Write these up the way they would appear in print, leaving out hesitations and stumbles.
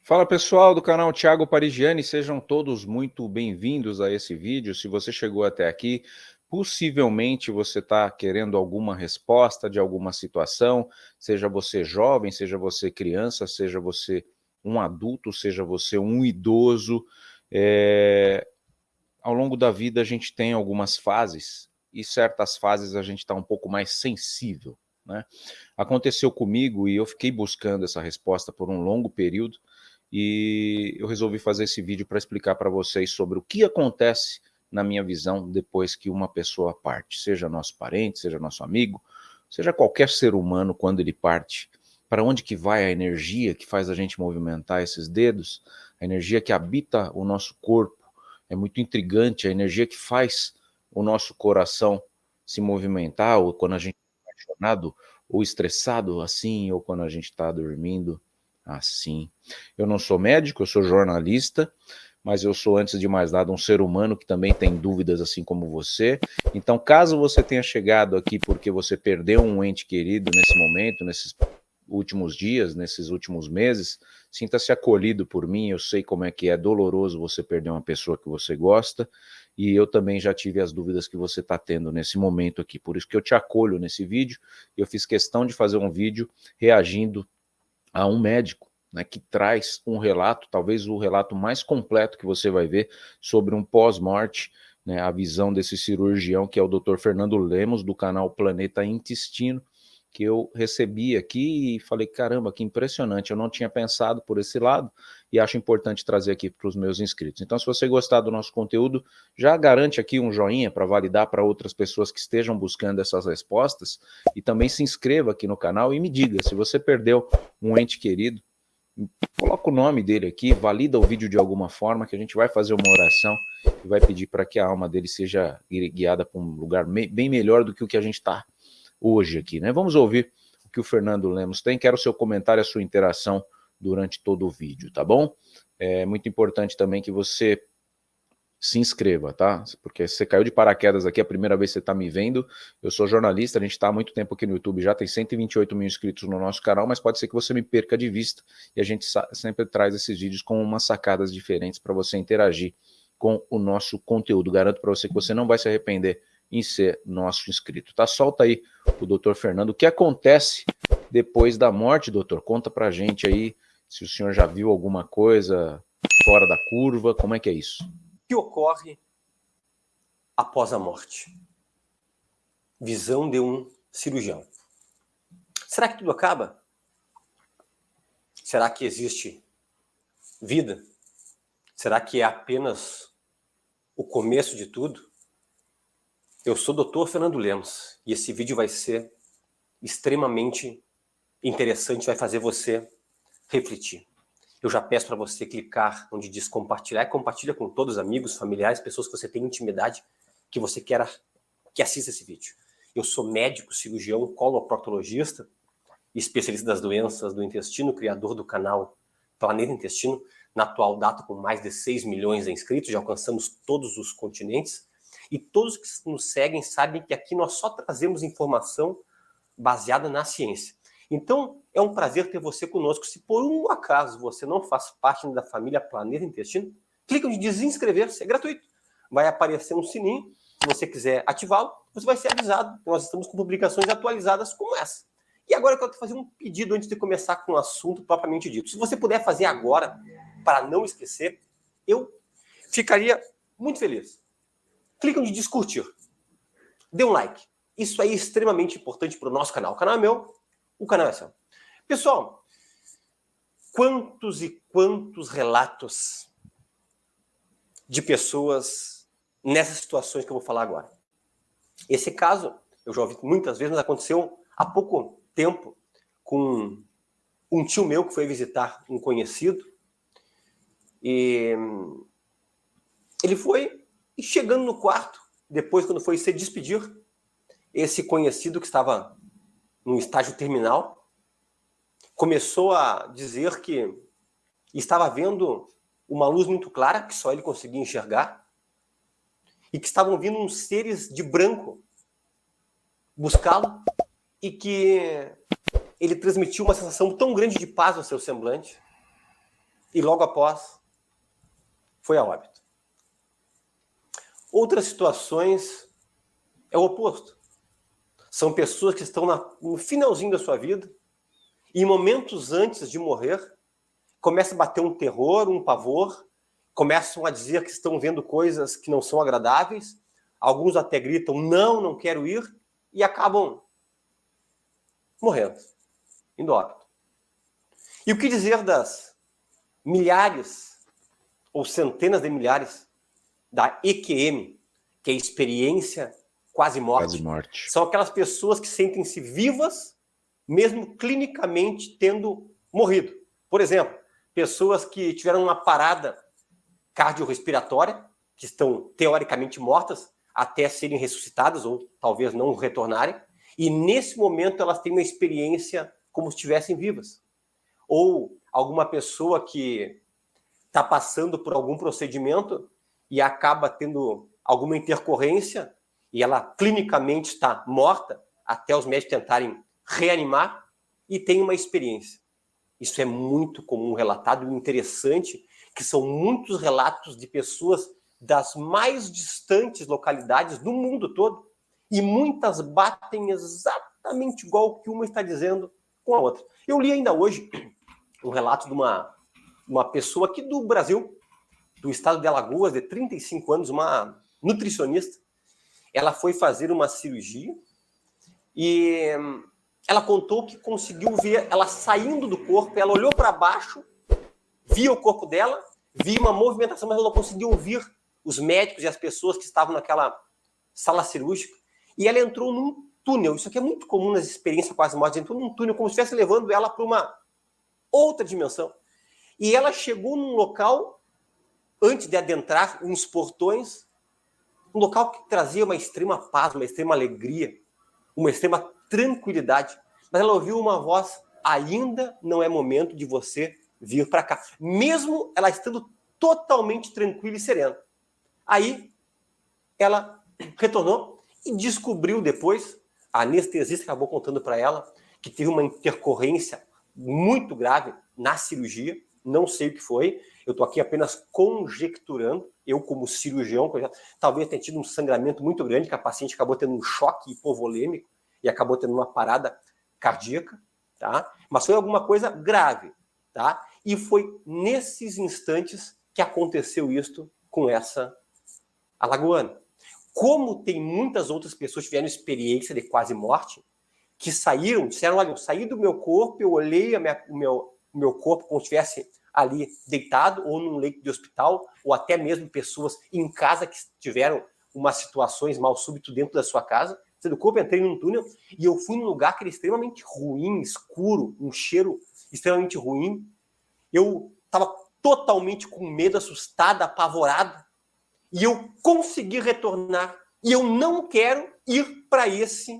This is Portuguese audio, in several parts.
Fala pessoal do canal Thiago Parigiani, sejam todos muito bem-vindos a esse vídeo. Se você chegou até aqui, possivelmente você está querendo alguma resposta de alguma situação, seja você jovem, seja você criança, seja você um adulto, seja você um idoso. Ao longo da vida a gente tem algumas fases, e certas fases a gente está um pouco mais sensível, né? Aconteceu comigo e eu fiquei buscando essa resposta por um longo período, e eu resolvi fazer esse vídeo para explicar para vocês sobre o que acontece, na minha visão, depois que uma pessoa parte, seja nosso parente, seja nosso amigo, seja qualquer ser humano quando ele parte. Para onde que vai a energia que faz a gente movimentar esses dedos, a energia que habita o nosso corpo. É muito intrigante a energia que faz o nosso coração se movimentar, ou quando a gente está apaixonado, ou estressado assim, ou quando a gente está dormindo assim. Eu não sou médico, eu sou jornalista, mas eu sou, antes de mais nada, um ser humano que também tem dúvidas assim como você. Então, caso você tenha chegado aqui porque você perdeu um ente querido nesse momento, nesses últimos dias, nesses últimos meses, sinta-se acolhido por mim. Eu sei como é que é doloroso você perder uma pessoa que você gosta, e eu também já tive as dúvidas que você está tendo nesse momento aqui. Por isso que eu te acolho nesse vídeo. Eu fiz questão de fazer um vídeo reagindo a um médico, né, que traz um relato, talvez o relato mais completo que você vai ver sobre um pós-morte, né, a visão desse cirurgião, que é o Dr. Fernando Lemos, do canal Planeta Intestino, que eu recebi aqui e falei, caramba, que impressionante, eu não tinha pensado por esse lado, e acho importante trazer aqui para os meus inscritos. Então, se você gostar do nosso conteúdo, já garante aqui um joinha para validar para outras pessoas que estejam buscando essas respostas, e também se inscreva aqui no canal e me diga, se você perdeu um ente querido, coloca o nome dele aqui, valida o vídeo de alguma forma, que a gente vai fazer uma oração e vai pedir para que a alma dele seja guiada para um lugar bem melhor do que o que a gente está hoje aqui, né? Vamos ouvir o que o Fernando Lemos tem. Quero o seu comentário, a sua interação durante todo o vídeo, tá bom? É muito importante também que você se inscreva, tá? Porque você caiu de paraquedas aqui, a primeira vez que você está me vendo. Eu sou jornalista, a gente está há muito tempo aqui no YouTube, já tem 128 mil inscritos no nosso canal, mas pode ser que você me perca de vista, e a gente sempre traz esses vídeos com umas sacadas diferentes para você interagir com o nosso conteúdo. Garanto para você que você não vai se arrepender em ser nosso inscrito, tá? Solta aí o doutor Fernando. O que acontece depois da morte, doutor? Conta pra gente aí, se o senhor já viu alguma coisa fora da curva, como é que é isso? Que ocorre após a morte? Visão de um cirurgião. Será que tudo acaba? Será que existe vida? Será que é apenas o começo de tudo? Eu sou o Dr. Fernando Lemos e esse vídeo vai ser extremamente interessante, vai fazer você refletir. Eu já peço para você clicar onde diz compartilhar, e compartilha com todos os amigos, familiares, pessoas que você tem intimidade, que você quer que assista esse vídeo. Eu sou médico, cirurgião, coloproctologista, especialista das doenças do intestino, criador do canal Planeta Intestino, na atual data com mais de 6 milhões de inscritos, já alcançamos todos os continentes, e todos que nos seguem sabem que aqui nós só trazemos informação baseada na ciência. Então, é um prazer ter você conosco. Se por um acaso você não faz parte da família Planeta Intestino, clica em desinscrever-se, é gratuito. Vai aparecer um sininho, se você quiser ativá-lo, você vai ser avisado que nós estamos com publicações atualizadas como essa. E agora eu quero fazer um pedido antes de começar com o assunto propriamente dito. Se você puder fazer agora, para não esquecer, eu ficaria muito feliz. Clica em curtir. Dê um like. Isso aí é extremamente importante para o nosso canal. O canal é meu, o canal é seu. Pessoal, quantos e quantos relatos de pessoas nessas situações que eu vou falar agora. Esse caso, eu já ouvi muitas vezes, mas aconteceu há pouco tempo com um tio meu que foi visitar um conhecido. E ele foi chegando no quarto, depois quando foi se despedir, esse conhecido que estava no estágio terminal começou a dizer que estava vendo uma luz muito clara, que só ele conseguia enxergar, e que estavam vindo uns seres de branco buscá-lo, e que ele transmitiu uma sensação tão grande de paz no seu semblante, e logo após foi a óbito. Outras situações é o oposto. São pessoas que estão no finalzinho da sua vida e momentos antes de morrer começa a bater um terror, um pavor, começam a dizer que estão vendo coisas que não são agradáveis, alguns até gritam, não quero ir, e acabam morrendo, indo a óbito. E o que dizer das milhares ou centenas de milhares da EQM, que é experiência quase morte? Quase morte. São aquelas pessoas que sentem-se vivas, mesmo clinicamente tendo morrido. Por exemplo, pessoas que tiveram uma parada cardiorrespiratória, que estão teoricamente mortas, até serem ressuscitadas ou talvez não retornarem, e nesse momento elas têm uma experiência como se estivessem vivas. Ou alguma pessoa que está passando por algum procedimento e acaba tendo alguma intercorrência e ela clinicamente está morta até os médicos tentarem reanimar e tem uma experiência. Isso é muito comum, relatado, e interessante, que são muitos relatos de pessoas das mais distantes localidades do mundo todo, e muitas batem exatamente igual o que uma está dizendo com a outra. Eu li ainda hoje um relato de uma pessoa aqui do Brasil, do estado de Alagoas, de 35 anos, uma nutricionista. Ela foi fazer uma cirurgia e ela contou que conseguiu ver ela saindo do corpo, ela olhou para baixo, via o corpo dela, via uma movimentação, mas ela não conseguiu ouvir os médicos e as pessoas que estavam naquela sala cirúrgica. E ela entrou num túnel. Isso aqui é muito comum nas experiências quase mortes. Entrou num túnel, como se estivesse levando ela para uma outra dimensão. E ela chegou num local, antes de adentrar uns portões, um local que trazia uma extrema paz, uma extrema alegria, uma extrema tranquilidade. Mas ela ouviu uma voz: ainda não é momento de você vir para cá. Mesmo ela estando totalmente tranquila e serena. Aí ela retornou e descobriu depois, a anestesista acabou contando para ela, que teve uma intercorrência muito grave na cirurgia, não sei o que foi, eu estou aqui apenas conjecturando, eu como cirurgião, talvez tenha tido um sangramento muito grande, que a paciente acabou tendo um choque hipovolêmico e acabou tendo uma parada cardíaca, tá? Mas foi alguma coisa grave, tá? E foi nesses instantes que aconteceu isto com essa alagoana. Como tem muitas outras pessoas que tiveram experiência de quase morte, que saíram, disseram: olha, eu saí do meu corpo, eu olhei o meu corpo como se estivesse ali deitado, ou num leito de hospital, ou até mesmo pessoas em casa que tiveram umas situações mal súbito dentro da sua casa. Do corpo, entrei num túnel e eu fui num lugar que era extremamente ruim, escuro, um cheiro extremamente ruim. Eu estava totalmente com medo, assustado, apavorado, e eu consegui retornar. E eu não quero ir para esse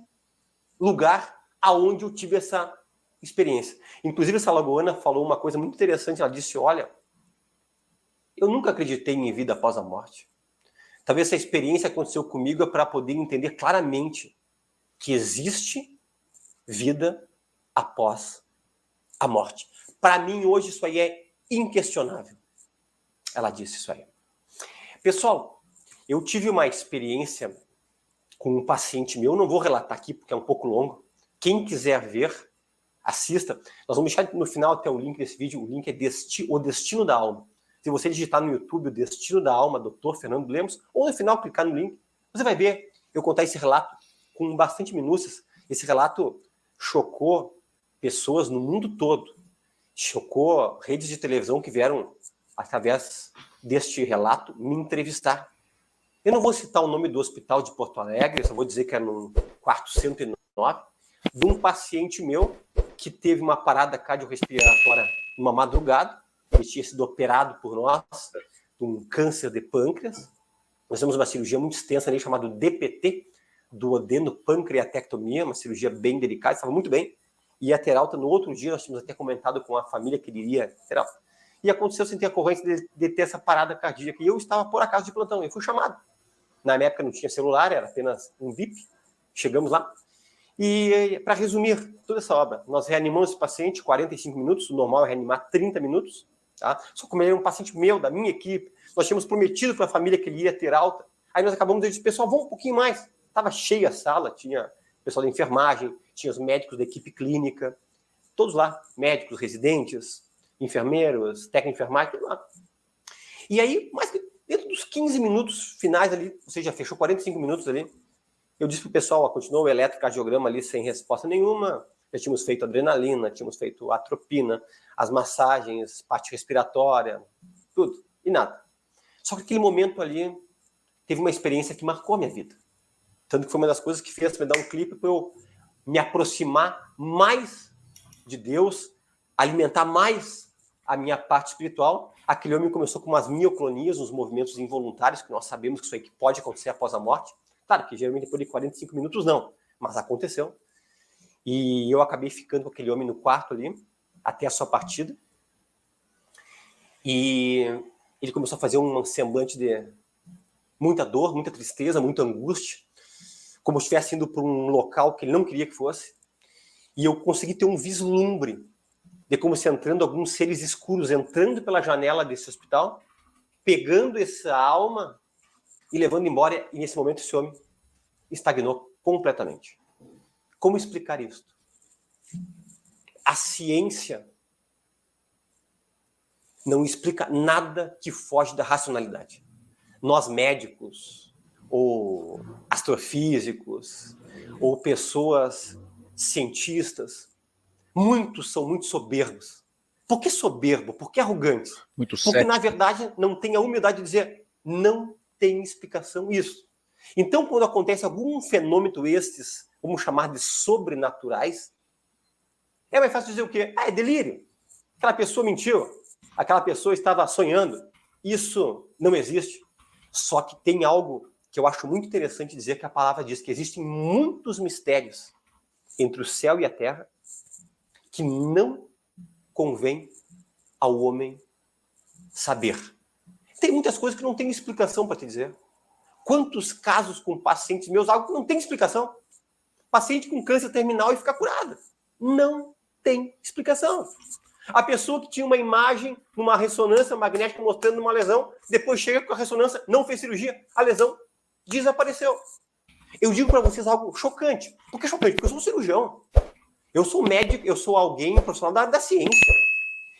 lugar aonde eu tive essa experiência. Inclusive, essa alagoana falou uma coisa muito interessante. Ela disse: olha, eu nunca acreditei em vida após a morte. Talvez essa experiência aconteceu comigo para poder entender claramente que existe vida após a morte. Para mim, hoje, isso aí é inquestionável. Ela disse isso aí. Pessoal, eu tive uma experiência com um paciente meu, não vou relatar aqui porque é um pouco longo. Quem quiser ver, assista. Nós vamos deixar no final até o link desse vídeo. O link é O Destino da Alma. Se você digitar no YouTube O Destino da Alma, Dr. Fernando Lemos, ou no final clicar no link, você vai ver eu contar esse relato com bastante minúcias. Esse relato chocou pessoas no mundo todo. Chocou redes de televisão que vieram, através deste relato, me entrevistar. Eu não vou citar o nome do hospital de Porto Alegre, só vou dizer que é no quarto 109, de um paciente meu que teve uma parada cardiorrespiratória numa madrugada. Ele tinha sido operado por nós de um câncer de pâncreas. Nós temos uma cirurgia muito extensa ali, chamada DPT, duodenopancreatectomia, uma cirurgia bem delicada, estava muito bem. E a teralta, no outro dia, nós tínhamos até comentado com a família que ele iria teralta. E aconteceu sem ter a ocorrência de ter essa parada cardíaca. E eu estava, por acaso, de plantão. Eu fui chamado. Na minha época não tinha celular, era apenas um bip. Chegamos lá. E, para resumir toda essa obra, nós reanimamos esse paciente 45 minutos. O normal é reanimar 30 minutos. Tá? Só como ele era um paciente meu, da minha equipe, nós tínhamos prometido para a família que ele ia ter alta. Aí nós acabamos de dizer, pessoal, vamos um pouquinho mais. Estava cheia a sala, tinha o pessoal da enfermagem, tinha os médicos da equipe clínica, todos lá, médicos, residentes, enfermeiros, técnico de enfermagem, tudo lá. E aí, mas dentro dos 15 minutos finais ali, ou seja, fechou 45 minutos ali, eu disse pro pessoal, continuou o eletrocardiograma ali sem resposta nenhuma, já tínhamos feito adrenalina, tínhamos feito atropina, as massagens, parte respiratória, tudo, e nada. Só que aquele momento ali teve uma experiência que marcou a minha vida. Tanto que foi uma das coisas que fez me dar um clipe para eu me aproximar mais de Deus, alimentar mais a minha parte espiritual. Aquele homem começou com umas mioclonias, uns movimentos involuntários, que nós sabemos que isso aí pode acontecer após a morte. Claro que geralmente depois de 45 minutos não, mas aconteceu. E eu acabei ficando com aquele homem no quarto ali, até a sua partida. E ele começou a fazer um semblante de muita dor, muita tristeza, muita angústia, como se estivesse indo para um local que ele não queria que fosse. E eu consegui ter um vislumbre de como se entrando alguns seres escuros, entrando pela janela desse hospital, pegando essa alma e levando embora. E nesse momento esse homem estagnou completamente. Como explicar isso? A ciência não explica nada que foge da racionalidade. Nós médicos, ou astrofísicos, ou pessoas cientistas, muitos são muito soberbos. Por que soberbo? Por que arrogante? Muito Porque, cético. na verdade, não tem a humildade de dizer não tem explicação isso. Então, quando acontece algum fenômeno estes, vamos chamar de sobrenaturais, é mais fácil dizer o quê? É delírio. Aquela pessoa mentiu. Aquela pessoa estava sonhando. Isso não existe. Só que tem algo que eu acho muito interessante dizer, que a palavra diz que existem muitos mistérios entre o céu e a terra que não convém ao homem saber. Tem muitas coisas que não tem explicação para te dizer. Quantos casos com pacientes meus, algo que não tem explicação. Paciente com câncer terminal e fica curado. Não tem explicação. A pessoa que tinha uma imagem numa ressonância magnética mostrando uma lesão, depois chega com a ressonância, não fez cirurgia, a lesão desapareceu. Eu digo para vocês algo chocante. Por que chocante? Porque eu sou um cirurgião. Eu sou médico, eu sou alguém profissional da área da ciência.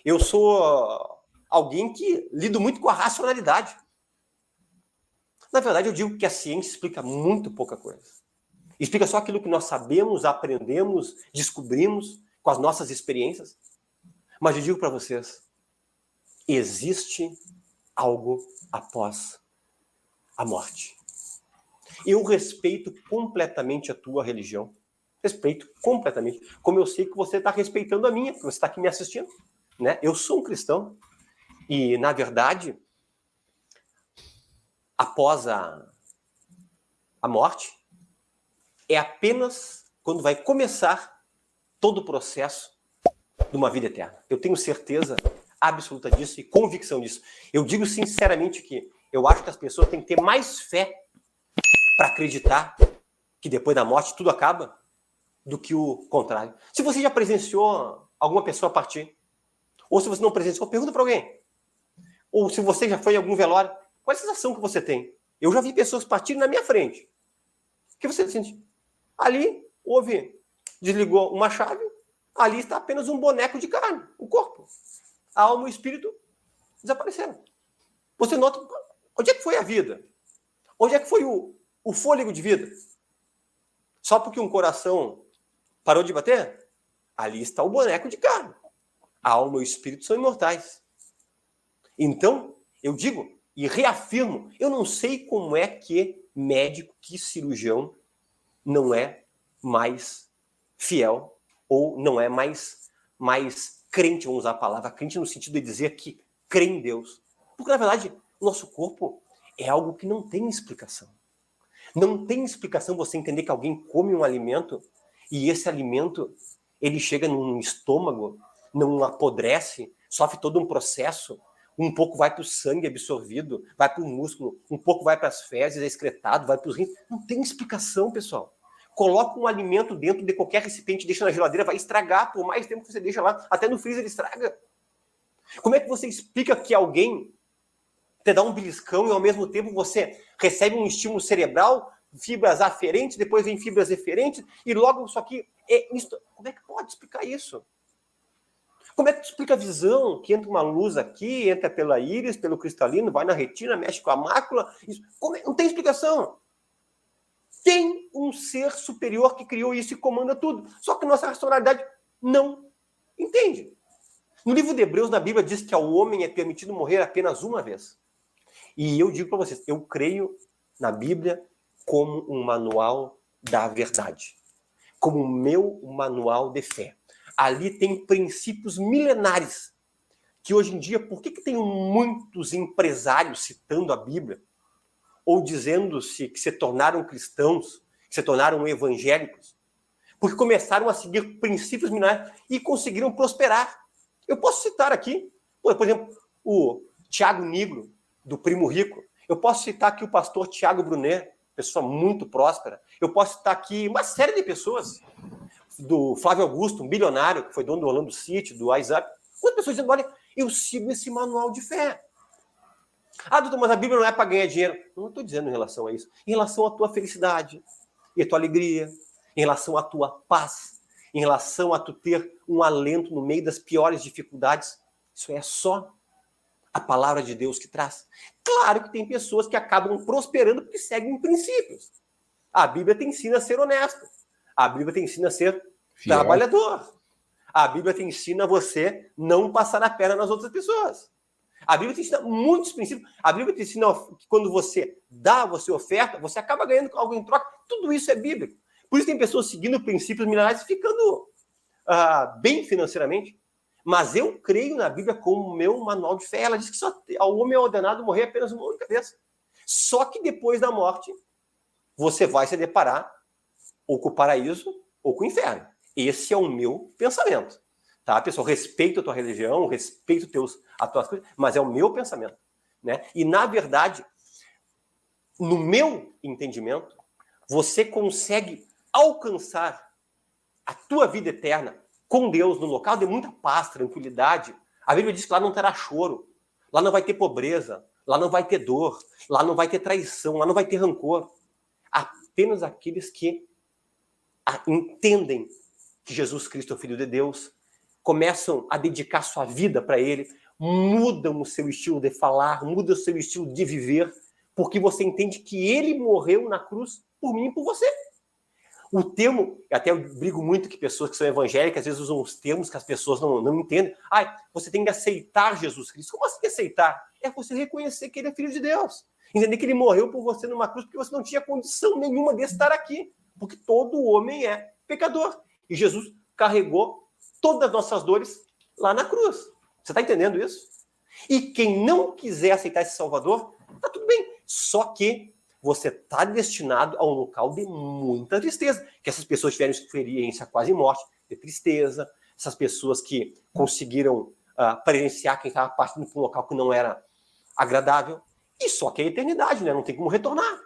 Eu sou alguém que lido muito com a racionalidade. Na verdade, eu digo que a ciência explica muito pouca coisa. Explica só aquilo que nós sabemos, aprendemos, descobrimos com as nossas experiências. Mas eu digo para vocês, existe algo após a morte. Eu respeito completamente a tua religião. Respeito completamente. Como eu sei que você está respeitando a minha, porque você está aqui me assistindo. Né? Eu sou um cristão. E, na verdade, após a morte, é apenas quando vai começar todo o processo de uma vida eterna. Eu tenho certeza absoluta disso e convicção disso. Eu digo sinceramente que eu acho que as pessoas têm que ter mais fé para acreditar que depois da morte tudo acaba do que o contrário. Se você já presenciou alguma pessoa partir, ou se você não presenciou, pergunta para alguém. Ou se você já foi em algum velório, qual é a sensação que você tem? Eu já vi pessoas partirem na minha frente. O que você sente? Ali, desligou uma chave, ali está apenas um boneco de carne, o corpo. A alma e o espírito desapareceram. Você nota, onde é que foi a vida? Onde é que foi o fôlego de vida? Só porque um coração parou de bater? Ali está o boneco de carne. A alma e o espírito são imortais. Então, eu digo e reafirmo, eu não sei como é que médico, que cirurgião não é mais fiel ou não é mais crente, vamos usar a palavra crente no sentido de dizer que crê em Deus. Porque, na verdade, o nosso corpo é algo que não tem explicação. Não tem explicação você entender que alguém come um alimento e esse alimento, ele chega num estômago, não apodrece, sofre todo um processo, um pouco vai para o sangue absorvido, vai para o músculo, um pouco vai para as fezes, é excretado, vai para os rins. Não tem explicação, pessoal. Coloca um alimento dentro de qualquer recipiente, deixa na geladeira, vai estragar, por mais tempo que você deixa lá, até no freezer estraga. Como é que você explica que alguém te dá um beliscão e ao mesmo tempo você recebe um estímulo cerebral, fibras aferentes, depois vem fibras eferentes, e logo isso aqui é isso. Como é que pode explicar isso? Como é que tu explica a visão? Que entra uma luz aqui, entra pela íris, pelo cristalino, vai na retina, mexe com a mácula. Isso. Não tem explicação. Tem um ser superior que criou isso e comanda tudo. Só que nossa racionalidade não entende. No livro de Hebreus, na Bíblia, diz que ao homem é permitido morrer apenas uma vez. E eu digo para vocês, eu creio na Bíblia como um manual da verdade. Como o meu manual de fé. Ali tem princípios milenares que hoje em dia, por que tem muitos empresários citando a Bíblia? Ou dizendo-se que se tornaram cristãos, que se tornaram evangélicos? Porque começaram a seguir princípios milenares e conseguiram prosperar. Eu posso citar aqui, por exemplo, o Tiago Nigro, do Primo Rico. Eu posso citar aqui o pastor Tiago Brunet, pessoa muito próspera. Eu posso citar aqui uma série de pessoas, do Flávio Augusto, um bilionário, que foi dono do Orlando City, do WhatsApp. Quantas pessoas dizendo, olha, eu sigo esse manual de fé. Ah, doutor, mas a Bíblia não é para ganhar dinheiro. Não estou dizendo em relação a isso. Em relação à tua felicidade, e à tua alegria, em relação à tua paz, em relação a tu ter um alento no meio das piores dificuldades. Isso é só a palavra de Deus que traz. Claro que tem pessoas que acabam prosperando porque seguem princípios. A Bíblia te ensina a ser honesto. A Bíblia te ensina a ser fiel, trabalhador. A Bíblia te ensina a você não passar a perna nas outras pessoas. A Bíblia te ensina muitos princípios. A Bíblia te ensina que quando você dá, você oferta, você acaba ganhando algo em troca. Tudo isso é bíblico. Por isso tem pessoas seguindo princípios milenares e ficando bem financeiramente. Mas eu creio na Bíblia como meu manual de fé. Ela diz que só ao homem é ordenado morrer apenas uma única vez. Só que depois da morte, você vai se deparar ou com o paraíso ou com o inferno. Esse é o meu pensamento. Tá, pessoal? Respeito a tua religião, respeito as tuas coisas, mas é o meu pensamento. Né? E, na verdade, no meu entendimento, você consegue alcançar a tua vida eterna com Deus, no local de muita paz, tranquilidade. A Bíblia diz que lá não terá choro, lá não vai ter pobreza, lá não vai ter dor, lá não vai ter traição, lá não vai ter rancor. Apenas aqueles que entendem que Jesus Cristo é o Filho de Deus, começam a dedicar sua vida para Ele, mudam o seu estilo de falar, mudam o seu estilo de viver, porque você entende que Ele morreu na cruz por mim e por você. O termo, até eu brigo muito que pessoas que são evangélicas às vezes usam os termos que as pessoas não entendem. Você tem que aceitar Jesus Cristo. Como assim aceitar? É você reconhecer que Ele é Filho de Deus. Entender que Ele morreu por você numa cruz porque você não tinha condição nenhuma de estar aqui. Porque todo homem é pecador. E Jesus carregou todas as nossas dores lá na cruz. Você está entendendo isso? E quem não quiser aceitar esse Salvador, tá tudo bem. Só que você está destinado a um local de muita tristeza. Que essas pessoas tiveram experiência quase morte, de tristeza. Essas pessoas que conseguiram presenciar quem estava partindo para um local que não era agradável. E só que é a eternidade, né? Não tem como retornar.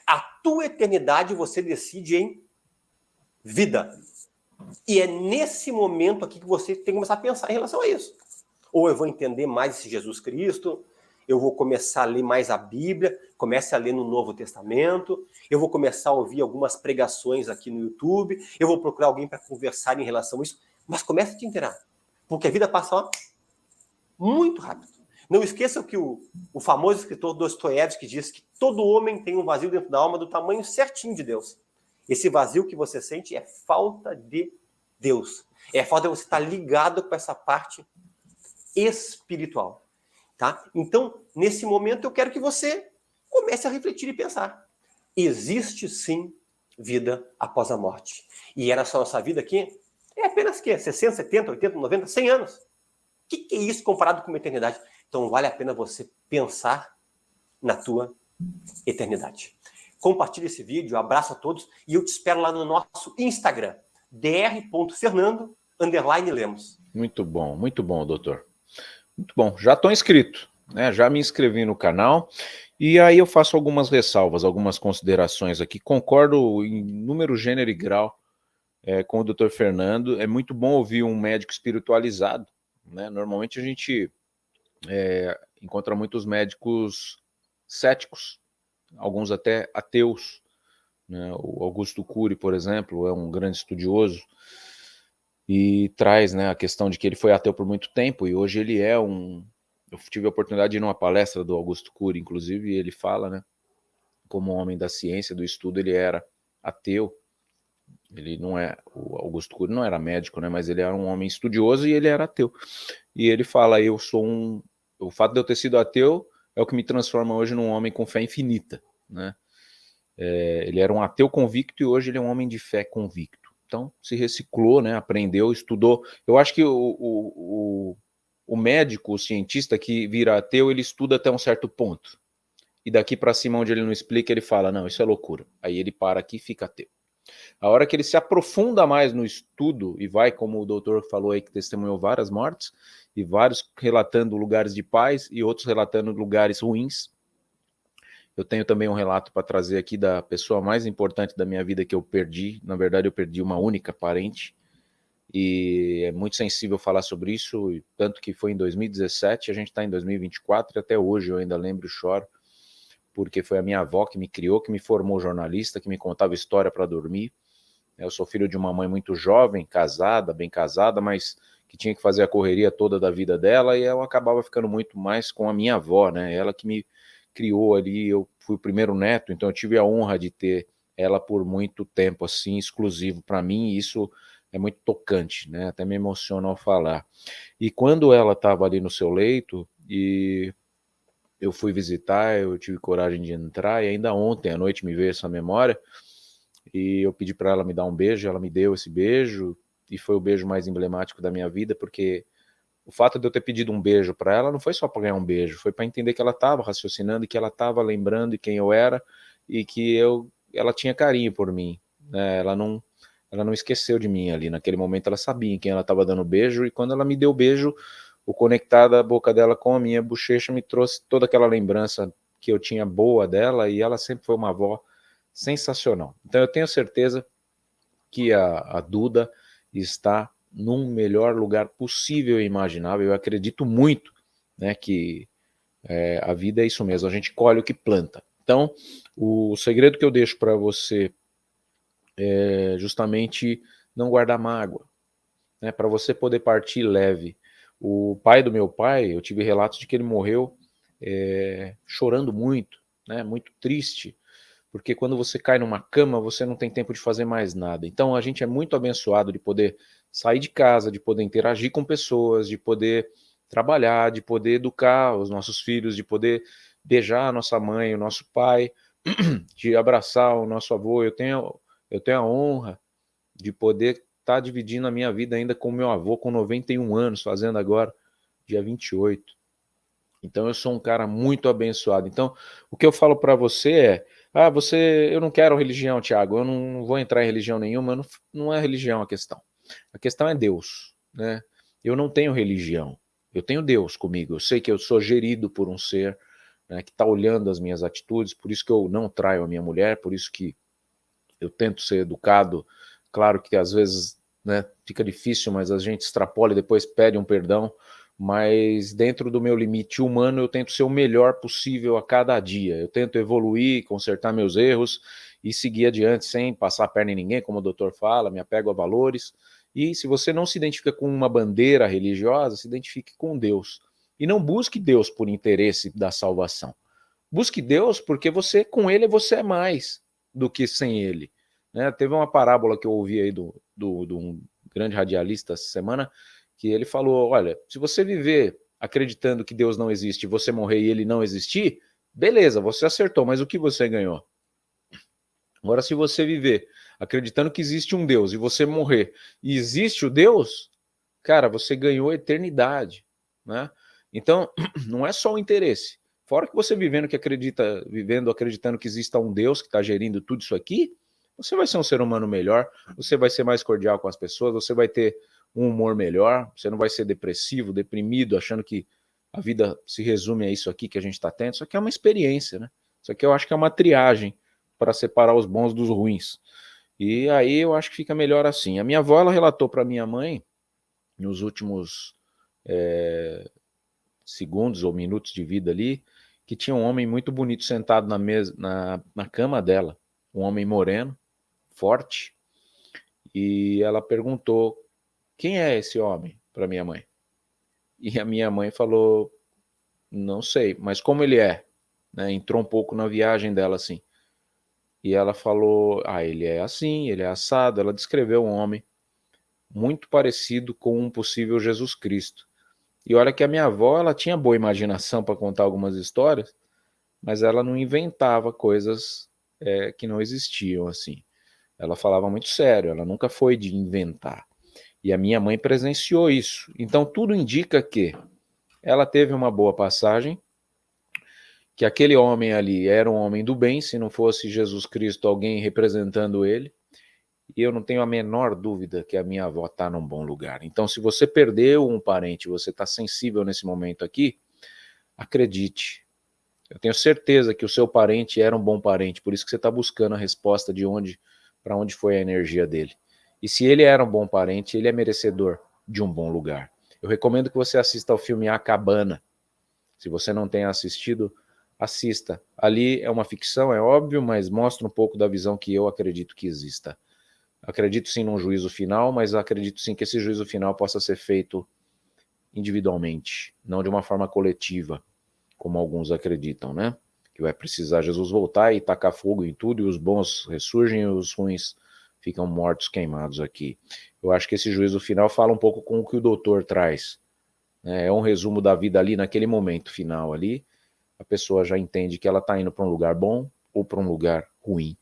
A tua eternidade você decide em vida. E é nesse momento aqui que você tem que começar a pensar em relação a isso. Ou eu vou entender mais esse Jesus Cristo, eu vou começar a ler mais a Bíblia, comece a ler no Novo Testamento, eu vou começar a ouvir algumas pregações aqui no YouTube, eu vou procurar alguém para conversar em relação a isso, mas comece a te inteirar, porque a vida passa muito rápido. Não esqueçam que o famoso escritor Dostoiévski diz que todo homem tem um vazio dentro da alma do tamanho certinho de Deus. Esse vazio que você sente é falta de Deus. É falta de você estar ligado com essa parte espiritual. Tá? Então, nesse momento, eu quero que você comece a refletir e pensar. Existe, sim, vida após a morte. E essa nossa vida aqui é apenas 60, 70, 80, 90, 100 anos. O que é isso comparado com uma eternidade? Então, vale a pena você pensar na tua eternidade. Compartilhe esse vídeo, abraço a todos e eu te espero lá no nosso Instagram, dr.fernando_lemos. Muito bom, doutor. Muito bom. Já estou inscrito, né? Já me inscrevi no canal e aí eu faço algumas ressalvas, algumas considerações aqui. Concordo em número, gênero e grau com o doutor Fernando. É muito bom ouvir um médico espiritualizado, né? Normalmente a gente encontra muitos médicos céticos, alguns até ateus, né? O Augusto Cury, por exemplo, é um grande estudioso e traz, né, a questão de que ele foi ateu por muito tempo e hoje ele é um... Eu tive a oportunidade de ir numa palestra do Augusto Cury, inclusive, e ele fala, né, como homem da ciência, do estudo, ele era ateu. Ele não é... O Augusto Cury não era médico, né, mas ele era um homem estudioso e ele era ateu. E ele fala, eu sou um... O fato de eu ter sido ateu é o que me transforma hoje num homem com fé infinita, né? Ele era um ateu convicto e hoje ele é um homem de fé convicto. Então, se reciclou, né, aprendeu, estudou. Eu acho que o médico, o cientista que vira ateu, ele estuda até um certo ponto. E daqui para cima, onde ele não explica, ele fala, não, isso é loucura. Aí ele para aqui e fica ateu. A hora que ele se aprofunda mais no estudo e vai, como o doutor falou aí, que testemunhou várias mortes, e vários relatando lugares de paz e outros relatando lugares ruins. Eu tenho também um relato para trazer aqui da pessoa mais importante da minha vida que eu perdi. Na verdade, eu perdi uma única parente. E é muito sensível falar sobre isso, tanto que foi em 2017, a gente está em 2024, e até hoje eu ainda lembro e choro, porque foi a minha avó que me criou, que me formou jornalista, que me contava história para dormir. Eu sou filho de uma mãe muito jovem, casada, bem casada, mas que tinha que fazer a correria toda da vida dela, e eu acabava ficando muito mais com a minha avó, né? Ela que me criou ali, eu fui o primeiro neto, então eu tive a honra de ter ela por muito tempo, assim, exclusivo para mim, e isso é muito tocante, né? Até me emociona ao falar. E quando ela estava ali no seu leito, e eu fui visitar, eu tive coragem de entrar, e ainda ontem à noite me veio essa memória, e eu pedi para ela me dar um beijo, ela me deu esse beijo, e foi o beijo mais emblemático da minha vida, porque o fato de eu ter pedido um beijo para ela não foi só para ganhar um beijo, foi para entender que ela estava raciocinando, que ela estava lembrando de quem eu era, e que ela tinha carinho por mim, né? Ela não esqueceu de mim ali, naquele momento ela sabia em quem ela estava dando beijo, e quando ela me deu o beijo, o conectar da boca dela com a minha bochecha me trouxe toda aquela lembrança que eu tinha boa dela, e ela sempre foi uma avó sensacional. Então eu tenho certeza que a Duda está num melhor lugar possível e imaginável. Eu acredito muito, né, que a vida é isso mesmo, a gente colhe o que planta. Então, o segredo que eu deixo para você é justamente não guardar mágoa, né, para você poder partir leve. O pai do meu pai, eu tive relatos de que ele morreu chorando muito, né, muito triste, porque quando você cai numa cama, você não tem tempo de fazer mais nada. Então a gente é muito abençoado de poder sair de casa, de poder interagir com pessoas, de poder trabalhar, de poder educar os nossos filhos, de poder beijar a nossa mãe, o nosso pai, de abraçar o nosso avô. Eu tenho a honra de poder estar dividindo a minha vida ainda com o meu avô, com 91 anos, fazendo agora, dia 28. Então eu sou um cara muito abençoado. Então, o que eu falo para você é: eu não quero religião, Thiago, eu não vou entrar em religião nenhuma, não é religião a questão. A questão é Deus, né? Eu não tenho religião, eu tenho Deus comigo. Eu sei que eu sou gerido por um ser, né, que está olhando as minhas atitudes, por isso que eu não traio a minha mulher, por isso que eu tento ser educado. Claro que às vezes, né, fica difícil, mas a gente extrapola e depois pede um perdão, mas dentro do meu limite humano eu tento ser o melhor possível a cada dia. Eu tento evoluir, consertar meus erros e seguir adiante sem passar a perna em ninguém, como o doutor fala, me apego a valores. E se você não se identifica com uma bandeira religiosa, se identifique com Deus. E não busque Deus por interesse da salvação. Busque Deus porque com ele você é mais do que sem ele, né? Teve uma parábola que eu ouvi aí de um grande radialista essa semana, que ele falou, olha, se você viver acreditando que Deus não existe, você morrer e ele não existir, beleza, você acertou, mas o que você ganhou? Agora, se você viver acreditando que existe um Deus e você morrer e existe o Deus, cara, você ganhou a eternidade, né? Então, não é só o interesse. Fora que você vivendo acreditando que exista um Deus que está gerindo tudo isso aqui, você vai ser um ser humano melhor, você vai ser mais cordial com as pessoas, você vai ter um humor melhor, você não vai ser depressivo, deprimido, achando que a vida se resume a isso aqui que a gente está tendo. Isso aqui é uma experiência, né? Isso aqui eu acho que é uma triagem para separar os bons dos ruins. E aí eu acho que fica melhor assim. A minha avó, ela relatou para minha mãe, nos últimos segundos ou minutos de vida ali, que tinha um homem muito bonito sentado na mesa, na cama dela, um homem moreno, forte, e ela perguntou, quem é esse homem, para minha mãe? E a minha mãe falou, não sei, mas como ele é? Né? Entrou um pouco na viagem dela assim. E ela falou, ele é assim, ele é assado. Ela descreveu um homem muito parecido com um possível Jesus Cristo. E olha que a minha avó, ela tinha boa imaginação para contar algumas histórias, mas ela não inventava coisas que não existiam assim. Ela falava muito sério, ela nunca foi de inventar. E a minha mãe presenciou isso. Então tudo indica que ela teve uma boa passagem, que aquele homem ali era um homem do bem, se não fosse Jesus Cristo, alguém representando ele, e eu não tenho a menor dúvida que a minha avó está num bom lugar. Então, se você perdeu um parente, você está sensível nesse momento aqui, acredite, eu tenho certeza que o seu parente era um bom parente, por isso que você está buscando a resposta de para onde foi a energia dele. E se ele era um bom parente, ele é merecedor de um bom lugar. Eu recomendo que você assista ao filme A Cabana. Se você não tem assistido, assista. Ali é uma ficção, é óbvio, mas mostra um pouco da visão que eu acredito que exista. Acredito sim num juízo final, mas acredito sim que esse juízo final possa ser feito individualmente, não de uma forma coletiva, como alguns acreditam, né? Que vai precisar Jesus voltar e tacar fogo em tudo, e os bons ressurgem e os ruins ficam mortos, queimados aqui. Eu acho que esse juízo final fala um pouco com o que o doutor traz. É um resumo da vida ali, naquele momento final ali, a pessoa já entende que ela está indo para um lugar bom ou para um lugar ruim.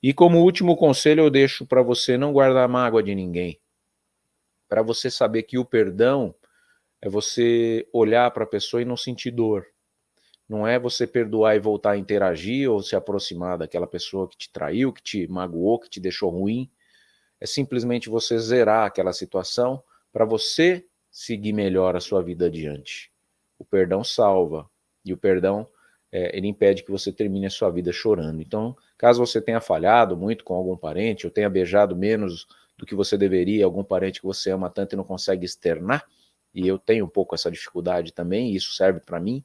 E como último conselho eu deixo para você não guardar mágoa de ninguém. Para você saber que o perdão é você olhar para a pessoa e não sentir dor. Não é você perdoar e voltar a interagir ou se aproximar daquela pessoa que te traiu, que te magoou, que te deixou ruim. É simplesmente você zerar aquela situação para você seguir melhor a sua vida adiante. O perdão salva. E o perdão, ele impede que você termine a sua vida chorando. Então, caso você tenha falhado muito com algum parente, ou tenha beijado menos do que você deveria, algum parente que você ama tanto e não consegue externar, e eu tenho um pouco essa dificuldade também, e isso serve para mim,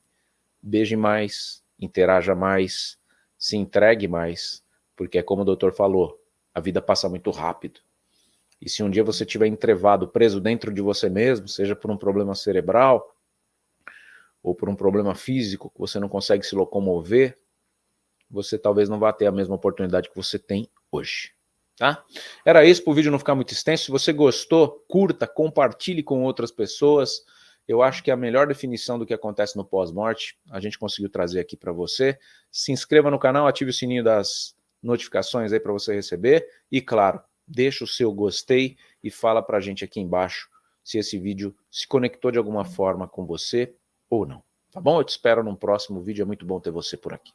beije mais, interaja mais, se entregue mais, porque é como o doutor falou, a vida passa muito rápido. E se um dia você estiver entrevado, preso dentro de você mesmo, seja por um problema cerebral, ou por um problema físico, que você não consegue se locomover, você talvez não vá ter a mesma oportunidade que você tem hoje. Tá? Era isso, para o vídeo não ficar muito extenso. Se você gostou, curta, compartilhe com outras pessoas. Eu acho que a melhor definição do que acontece no pós-morte, a gente conseguiu trazer aqui para você. Se inscreva no canal, ative o sininho das notificações aí para você receber. E claro, deixa o seu gostei e fala para a gente aqui embaixo se esse vídeo se conectou de alguma forma com você ou não. Tá bom? Eu te espero num próximo vídeo. É muito bom ter você por aqui.